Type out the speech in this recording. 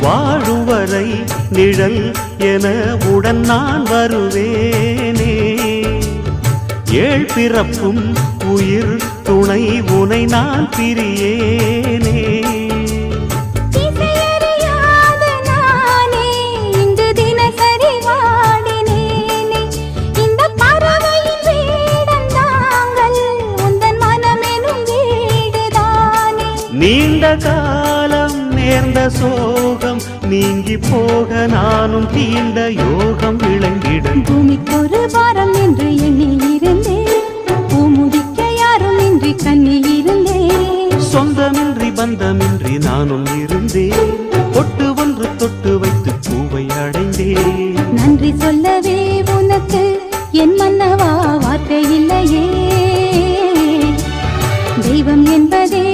வாழும் வரை நிழல் என உடன் நான் வருவேனே. ஏழ் பிறப்பும் உயிர் துணை உனை நான் பிரியேனே. நீண்ட காலம் நேர்ந்த சோகம் நீங்கி போக நானும் தீண்ட யோகம் விளங்கிட. பூமிக்கொரு வாரம் என்று எண்ணி இருந்தேன், பூமுடிக்க யாரும் இன்றி கண்ணி இருந்தேன். சொந்தமின்றி பந்தமின்றி நானும் இருந்தேன், பொட்டு ஒன்று தொட்டு வைத்து பூவை அடைந்தேன். நன்றி சொல்லவே உனக்கு என் மன்னவா வார்த்தை இல்லையே. தெய்வம் என்பதே